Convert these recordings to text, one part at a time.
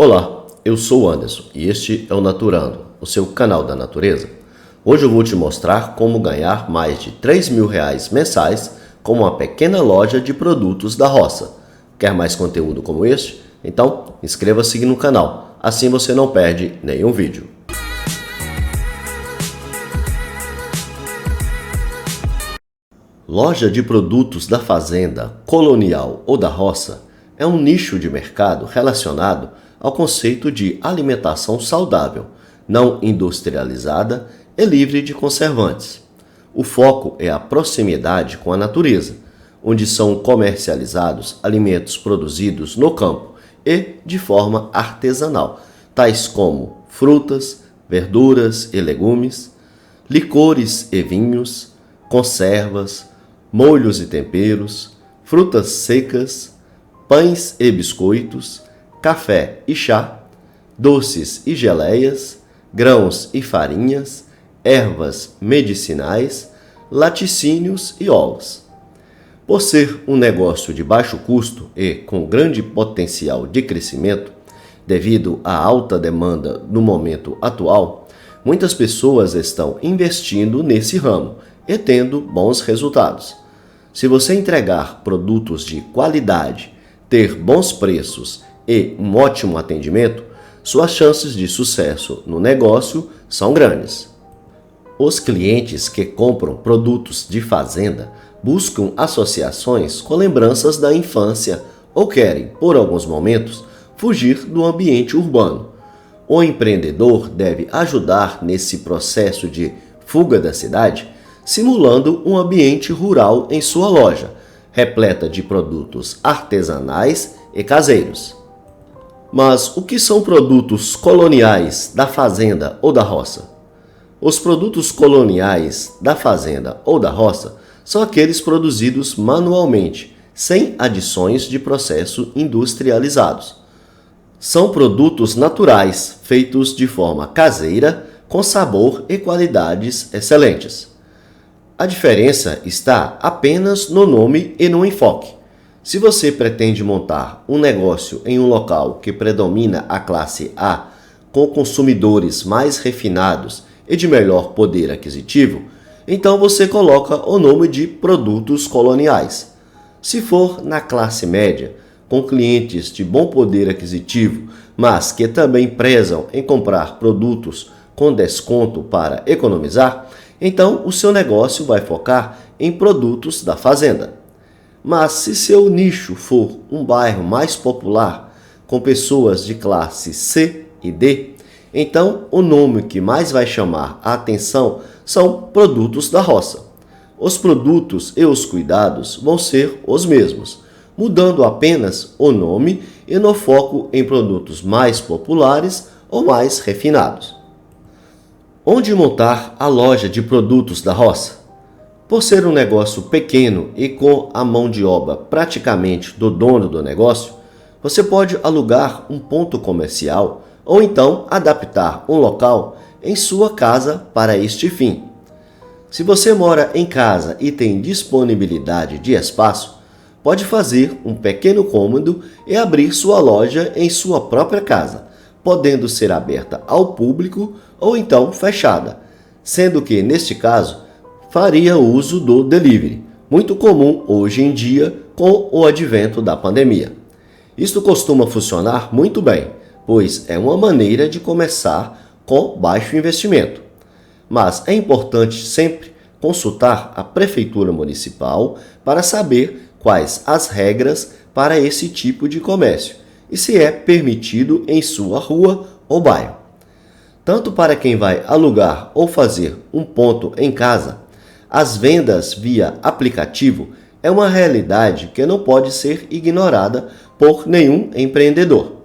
Olá, eu sou o Anderson e este é o Naturando, o seu canal da natureza. Hoje eu vou te mostrar como ganhar mais de R$ 3.000 mensais com uma pequena loja de produtos da roça. Quer mais conteúdo como este? Então inscreva-se no canal, assim você não perde nenhum vídeo. Loja de produtos da fazenda, colonial ou da roça é um nicho de mercado relacionado ao conceito de alimentação saudável, não industrializada e livre de conservantes. O foco é a proximidade com a natureza, onde são comercializados alimentos produzidos no campo e de forma artesanal, tais como frutas, verduras e legumes, licores e vinhos, conservas, molhos e temperos, frutas secas, pães e biscoitos, café e chá, doces e geleias, grãos e farinhas, ervas medicinais, laticínios e ovos. Por ser um negócio de baixo custo e com grande potencial de crescimento, devido à alta demanda no momento atual, muitas pessoas estão investindo nesse ramo e tendo bons resultados. Se você entregar produtos de qualidade, ter bons preços e um ótimo atendimento, suas chances de sucesso no negócio são grandes. Os clientes que compram produtos de fazenda buscam associações com lembranças da infância ou querem, por alguns momentos, fugir do ambiente urbano. O empreendedor deve ajudar nesse processo de fuga da cidade, simulando um ambiente rural em sua loja, repleta de produtos artesanais e caseiros. Mas o que são produtos coloniais da fazenda ou da roça? Os produtos coloniais da fazenda ou da roça são aqueles produzidos manualmente, sem adições de processo industrializados. São produtos naturais, feitos de forma caseira, com sabor e qualidades excelentes. A diferença está apenas no nome e no enfoque. Se você pretende montar um negócio em um local que predomina a classe A, com consumidores mais refinados e de melhor poder aquisitivo, então você coloca o nome de produtos coloniais. Se for na classe média, com clientes de bom poder aquisitivo, mas que também prezam em comprar produtos com desconto para economizar, então o seu negócio vai focar em produtos da fazenda. Mas se seu nicho for um bairro mais popular, com pessoas de classe C e D, então o nome que mais vai chamar a atenção são produtos da roça. Os produtos e os cuidados vão ser os mesmos, mudando apenas o nome e no foco em produtos mais populares ou mais refinados. Onde montar a loja de produtos da roça? Por ser um negócio pequeno e com a mão de obra praticamente do dono do negócio, você pode alugar um ponto comercial ou então adaptar um local em sua casa para este fim. Se você mora em casa e tem disponibilidade de espaço, pode fazer um pequeno cômodo e abrir sua loja em sua própria casa, podendo ser aberta ao público ou então fechada, sendo que, neste caso, faria uso do delivery, muito comum hoje em dia com o advento da pandemia. Isto costuma funcionar muito bem, pois é uma maneira de começar com baixo investimento. Mas é importante sempre consultar a Prefeitura Municipal para saber quais as regras para esse tipo de comércio e se é permitido em sua rua ou bairro. Tanto para quem vai alugar ou fazer um ponto em casa, as vendas via aplicativo é uma realidade que não pode ser ignorada por nenhum empreendedor.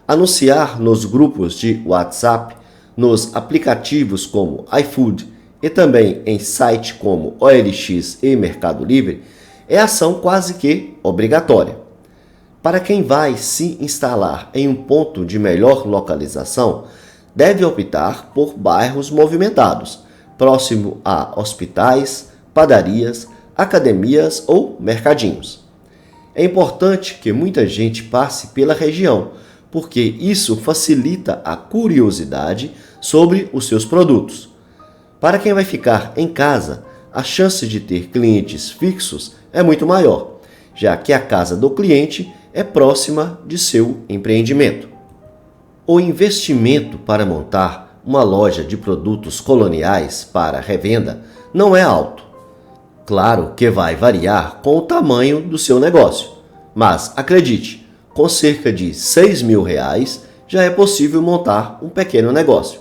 Anunciar nos grupos de WhatsApp, nos aplicativos como iFood e também em sites como OLX e Mercado Livre é ação quase que obrigatória. Para quem vai se instalar em um ponto de melhor localização, deve optar por bairros movimentados, próximo a hospitais, padarias, academias ou mercadinhos. É importante que muita gente passe pela região, porque isso facilita a curiosidade sobre os seus produtos. Para quem vai ficar em casa, a chance de ter clientes fixos é muito maior, já que a casa do cliente é próxima de seu empreendimento. O investimento para montar uma loja de produtos coloniais para revenda não é alto. Claro que vai variar com o tamanho do seu negócio, mas acredite, com cerca de R$ 6.000 já é possível montar um pequeno negócio.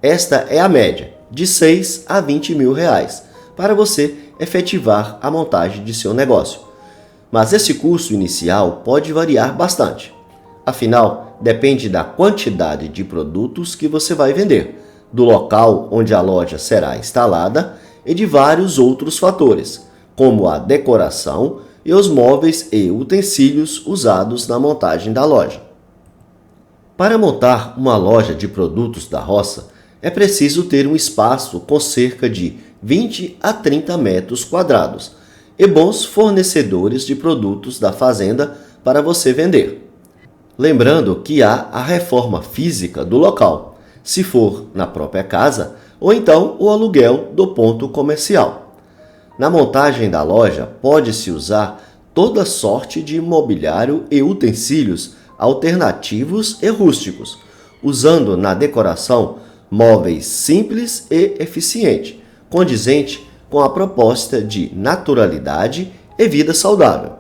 Esta é a média, de R$ 6 a R$ 20.000, para você efetivar a montagem de seu negócio. Mas esse custo inicial pode variar bastante. Afinal, depende da quantidade de produtos que você vai vender, do local onde a loja será instalada e de vários outros fatores, como a decoração e os móveis e utensílios usados na montagem da loja. Para montar uma loja de produtos da roça, é preciso ter um espaço com cerca de 20 a 30 metros quadrados e bons fornecedores de produtos da fazenda para você vender. Lembrando que há a reforma física do local, se for na própria casa, ou então o aluguel do ponto comercial. Na montagem da loja, pode-se usar toda sorte de mobiliário e utensílios alternativos e rústicos, usando na decoração móveis simples e eficientes, condizente com a proposta de naturalidade e vida saudável.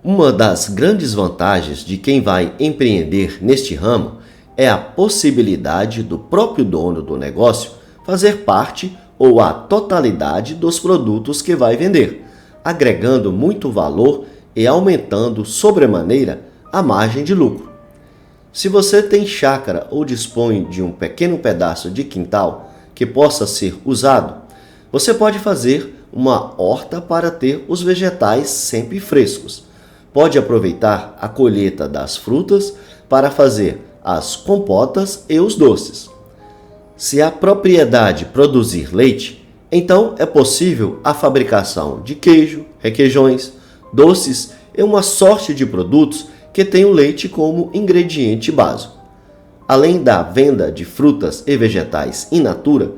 Uma das grandes vantagens de quem vai empreender neste ramo é a possibilidade do próprio dono do negócio fazer parte ou a totalidade dos produtos que vai vender, agregando muito valor e aumentando sobremaneira a margem de lucro. Se você tem chácara ou dispõe de um pequeno pedaço de quintal que possa ser usado, você pode fazer uma horta para ter os vegetais sempre frescos. Pode aproveitar a colheita das frutas para fazer as compotas e os doces. Se a propriedade produzir leite, então é possível a fabricação de queijo, requeijões, doces e uma sorte de produtos que tem o leite como ingrediente básico. Além da venda de frutas e vegetais in natura,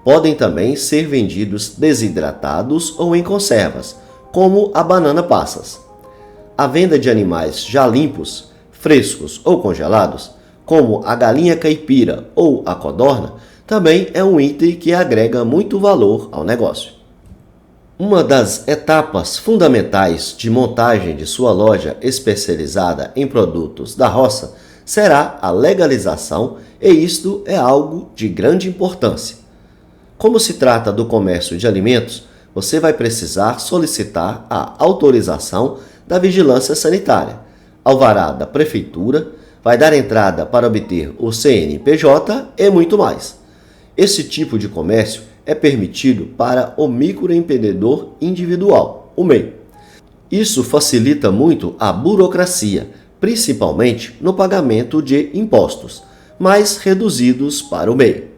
podem também ser vendidos desidratados ou em conservas, como a banana passas. A venda de animais já limpos, frescos ou congelados, como a galinha caipira ou a codorna, também é um item que agrega muito valor ao negócio. Uma das etapas fundamentais de montagem de sua loja especializada em produtos da roça será a legalização, e isto é algo de grande importância. Como se trata do comércio de alimentos, você vai precisar solicitar a autorização da Vigilância Sanitária, alvará da Prefeitura, vai dar entrada para obter o CNPJ e muito mais. Esse tipo de comércio é permitido para o microempreendedor individual, o MEI. Isso facilita muito a burocracia, principalmente no pagamento de impostos, mais reduzidos para o MEI.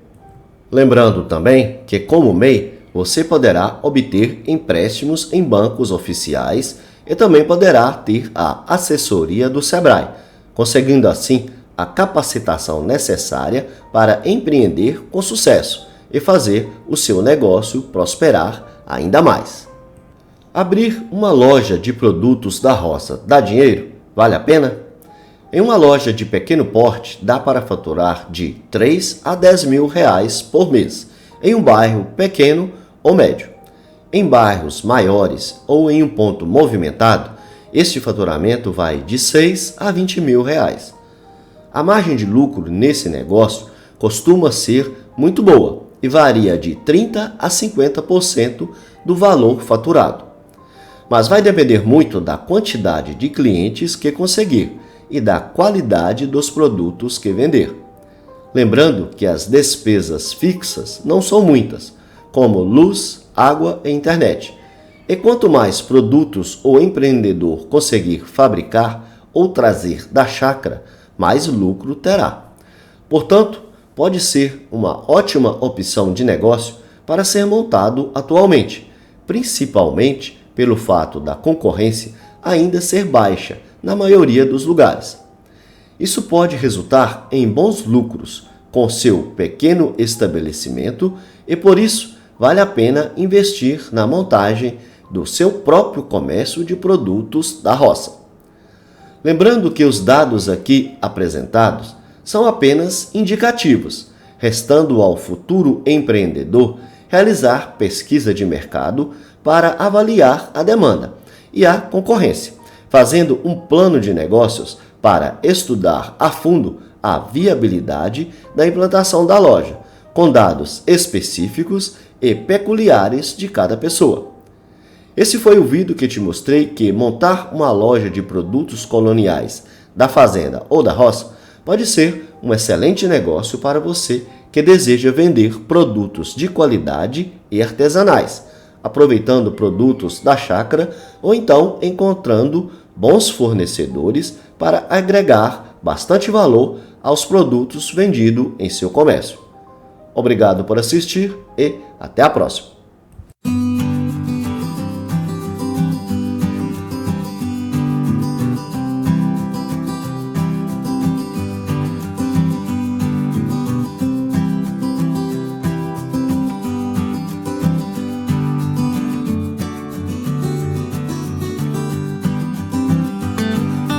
Lembrando também que, como MEI, você poderá obter empréstimos em bancos oficiais e também poderá ter a assessoria do Sebrae, conseguindo assim a capacitação necessária para empreender com sucesso e fazer o seu negócio prosperar ainda mais. Abrir uma loja de produtos da roça dá dinheiro? Vale a pena? Em uma loja de pequeno porte, dá para faturar de 3 a 10 mil reais por mês, em um bairro pequeno ou médio. Em bairros maiores ou em um ponto movimentado, este faturamento vai de 6 a 20 mil reais. A margem de lucro nesse negócio costuma ser muito boa e varia de 30 a 50% do valor faturado. Mas vai depender muito da quantidade de clientes que conseguir e da qualidade dos produtos que vender. Lembrando que as despesas fixas não são muitas, como luz, água e internet. E quanto mais produtos o empreendedor conseguir fabricar ou trazer da chácara, mais lucro terá. Portanto, pode ser uma ótima opção de negócio para ser montado atualmente, principalmente pelo fato da concorrência ainda ser baixa na maioria dos lugares. Isso pode resultar em bons lucros com seu pequeno estabelecimento e, por isso, vale a pena investir na montagem do seu próprio comércio de produtos da roça. Lembrando que os dados aqui apresentados são apenas indicativos, restando ao futuro empreendedor realizar pesquisa de mercado para avaliar a demanda e a concorrência, fazendo um plano de negócios para estudar a fundo a viabilidade da implantação da loja, com dados específicos e peculiares de cada pessoa. Esse foi o vídeo que te mostrei que montar uma loja de produtos coloniais da fazenda ou da roça pode ser um excelente negócio para você que deseja vender produtos de qualidade e artesanais, aproveitando produtos da chácara ou então encontrando bons fornecedores para agregar bastante valor aos produtos vendidos em seu comércio. Obrigado por assistir e até a próxima!